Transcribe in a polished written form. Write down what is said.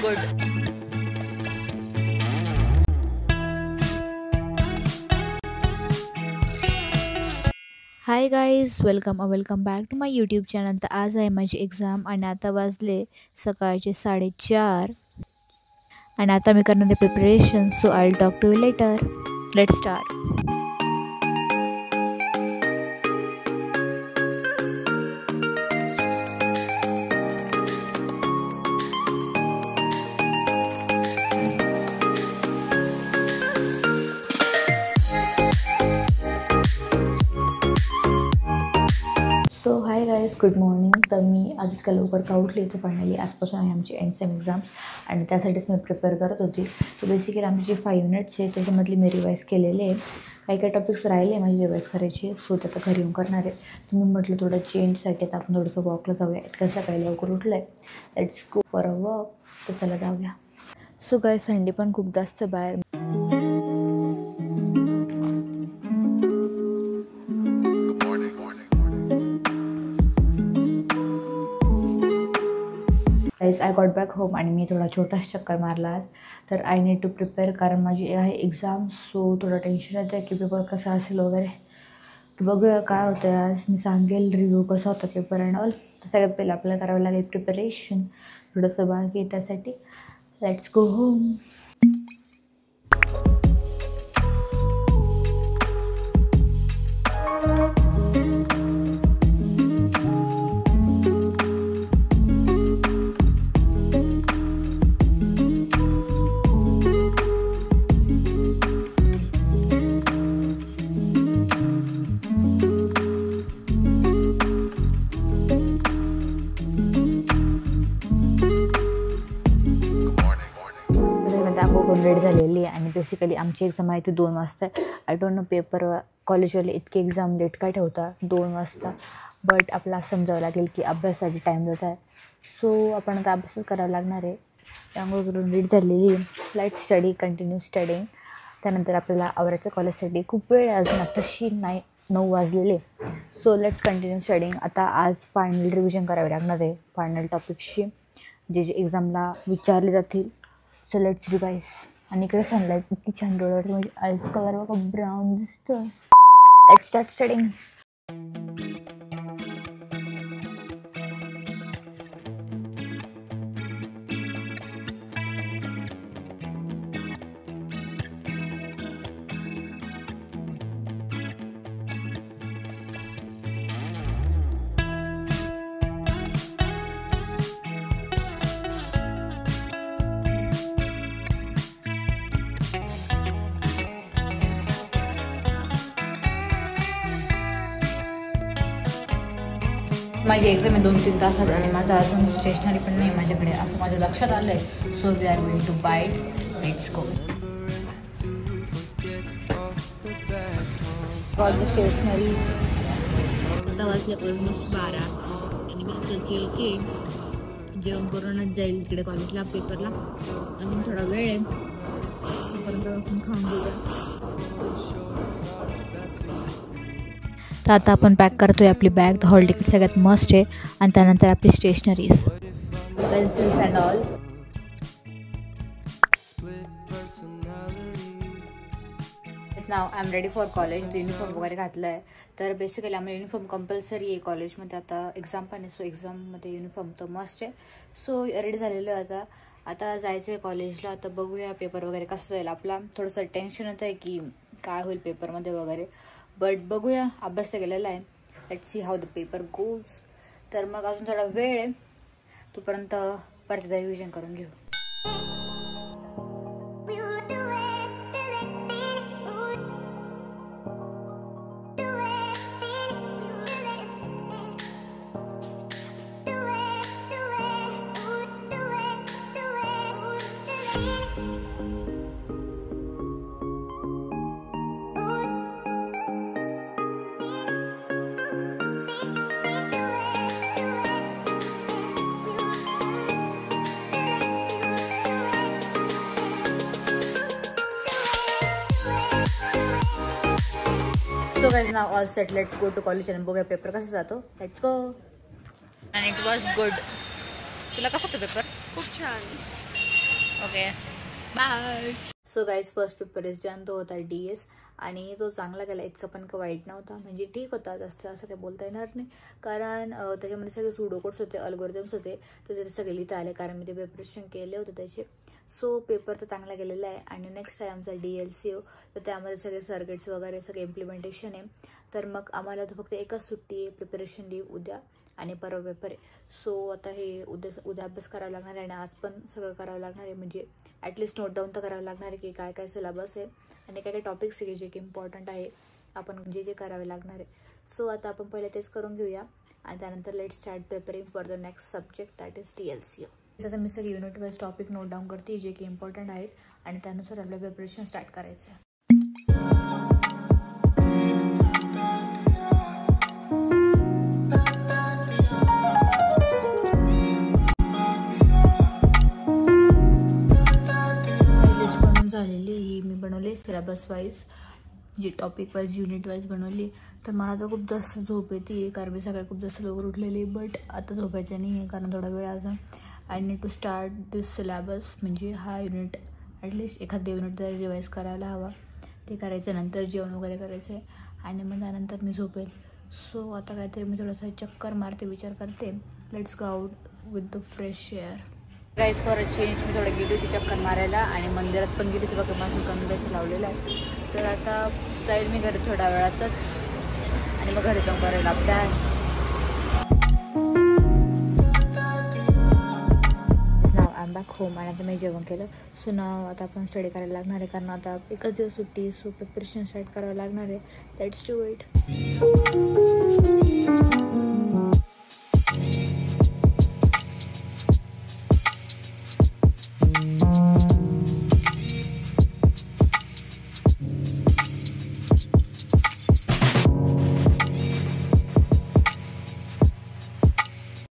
good. Hi guys, welcome back to my YouTube channel. तर आज आहे माझी एक्झाम आणि आता वाजले सकाळचे 4:30 आणि आता मी करणार आहे preparation. So I will talk to you later. Let's start. So hi guys, good morning. तर मी आज इतक्या लवकर का उठली तर फायनली आजपासून आहे आमची एंड सेम एक्झाम्स आणि त्यासाठीच मी प्रिपेअर करत होती. तर बेसिकली आमची जी 5 युनिट्स आहे त्याच्यामधली मी रिवाईज केलेले आहे. काही टॉपिक्स राहिले माझी रिवाईज करायची. सो ते आता घरी येऊन करणार आहे. तर मी म्हटलं थोडं चेंजसाठी आता आपण थोडंसं वॉकला जाऊया. इतकं सकाळी लवकर उठलं आहे, let's go for a walk. तर चला जाऊया. सो गाईज, थंडी पण खूप जास्त बाहेर. आय गॉट बॅक होम आणि मी थोडा छोटासा चक्कर मारला आज. तर आय नीड टू प्रिपेअर, कारण माझी आहे एक्झाम. सो थोडं टेन्शन येतं आहे की पेपर कसा असेल वगैरे. बघूया काय होतं आहे. आज मी सांगेल रिव्ह्यू कसा होता पेपर अँड ऑल. तर सगळ्यात पहिलं आपल्याला करावं लागेल प्रिपरेशन. थोडंसं बाकी आहे त्यासाठी. Let's go home. रेडी झालेली आहे आणि बेसिकली आमची एक्झाम आहे ती 2 वाजता. आय डोंट नो पेपर कॉलेजवाले इतके एक्झाम लेट काय ठेवता 2 वाजता. बट आपल्याला समजावं लागेल की अभ्यासासाठी टाईम जात आहे. सो आपण आता अभ्यासच करायला लागणार आहे. त्यामुळे करून रेडी झालेली आहे. Light study, continue studying. त्यानंतर आपल्याला आवरायचं कॉलेजसाठी. खूप वेळ अजून आत्ताशी 9 वाजलेले. So let's continue studying. आता आज फायनल रिव्हिजन करावे लागणार आहे फायनल टॉपिक्सची, जे एक्झामला विचारले जातील. So let's revise. आणि इकडे सनलाईट इतकी छान डोळ्यावर, म्हणजे आईस कलर बघा ब्राऊन दिसतं. Let's start studying. माझी एक्झाम आहे 2-3 तासात आणि माझं अजून स्टेशनरी पण नाही माझ्याकडे, असं माझ्या लक्षात आलं आहे. So we are going to buy it. Let's go. All the stationeries. आता वाजले ऑलमोस्ट 12 आणि मी सोचते की जेवण करूनच जाईल इकडे कॉलेजला पेपरला. अजून थोडा वेळ आहे, तोपर्यंत आपण खाऊन घेऊया. तर आता आपण पॅक करतोय आपली बॅग. द हॉल तिकीट सगळ्यात मस्ट आहे आणि त्यानंतर आपली stationeries, pencils and all. Now I am ready for college. Uniform वगैरे घातलं आहे. तर बेसिकली आम्हाला युनिफॉर्म कंपल्सरी आहे कॉलेजमध्ये. आता एक्झाम पण आहे, सो एक्झाममध्ये युनिफॉर्म तर मस्ट आहे. सो रेडी झालेलो आहे. आता जायचं आहे कॉलेजला. आता बघूया पेपर वगैरे कसं जाईल आपला. थोडंसं टेन्शन येतं आहे की काय होईल पेपरमध्ये वगैरे. बट बघूया, अभ्यास तर केलेला आहे. Let's see how the paper goes. तर मग अजून थोडा वेळ आहे, तोपर्यंत परत रिव्हिजन करून घेऊ. So guys, now all set. Let's go to college and बघूया पेपर कसा जातो. Let's go. And it was good. तुला कसा होता पेपर? खूप छान. Okay bye. So guys first paper is done. तो होता DS आणि तो चांगला गेला, इतका पण का वाईट नव्हता. म्हणजे ठीक होता, जास्त असं काही बोलता येणार नाही कारण त्याच्यामध्ये सगळे सुडो कोड्स होते, अल्गोरिदम्स होते, तर ते सगळे लिहिता आले कारण मी ते प्रिपरेशन केले होते त्याचे. सो पेपर तर चांगला गेलेला आहे. आणि नेक्स्ट आहे आमचा DLCO. तर त्यामध्ये सगळे सर्किट्स वगैरे सगळे इम्प्लिमेंटेशन आहे. तर मग आम्हाला तर फक्त एकच सुट्टी आहे, प्रिपरेशन लीव उद्या आणि परवा पेपर आहे. सो आता हे उद्या अभ्यास करावा लागणार आहे आणि आज पण सगळं करावं लागणार आहे. म्हणजे ॲटलिस्ट नोट डाऊन तर करावं लागणार आहे की काय काय सिलेबस आहे आणि काय काय टॉपिक्स आहे जे की इम्पॉर्टंट आहे, आपण जे करावे लागणार आहे. सो आता आपण पहिले तेच करून घेऊया आणि त्यानंतर let start preparing for the next subject that is DLCO. आता मी सगळे unit wise topic note down करते जे की इम्पॉर्टंट आहेत आणि त्यानुसार आपलं प्रिपरेशन स्टार्ट करायचं आहे. लिस्ट बनवून झालेली ही मी बनवली सिलेबस वाईज, जी टॉपिक वाईज युनिट वाईज बनवली. तर मला तर खूप जास्त झोप येते कारण मी सगळ्यात खूप जास्त लवकर उठलेली. बट आता झोपायचं नाही आहे कारण थोडा वेळ अजून. I need to start this syllabus. म्हणजे हा युनिट ॲटलिस्ट एखादं युनिट तरी रिवाईज करायला हवा. ते करायचं, नंतर जेवण वगैरे करायचं आहे आणि मग त्यानंतर मी झोपेल. सो आता काहीतरी मी थोडासा चक्कर मारते, विचार करते. Let's go out with the fresh air. Guys for a change मी थोडं गेली होती चक्कर मारायला आणि मंदिरात पण गेली होती. बघा माझं कमी लावलेलं आहे. तर आता जाईल मी घरी थोड्या वेळातच आणि मग घरी जाऊन करायला अभ्यास. नाव आय एम बॅक होम आणि आता मी जेवण केलं. सो नाव आता आपण स्टडी करायला लागणार आहे कारण आता एकच दिवस सुट्टी. सो प्रिपरेशन स्टार्ट करावं लागणार आहे. Let's do it.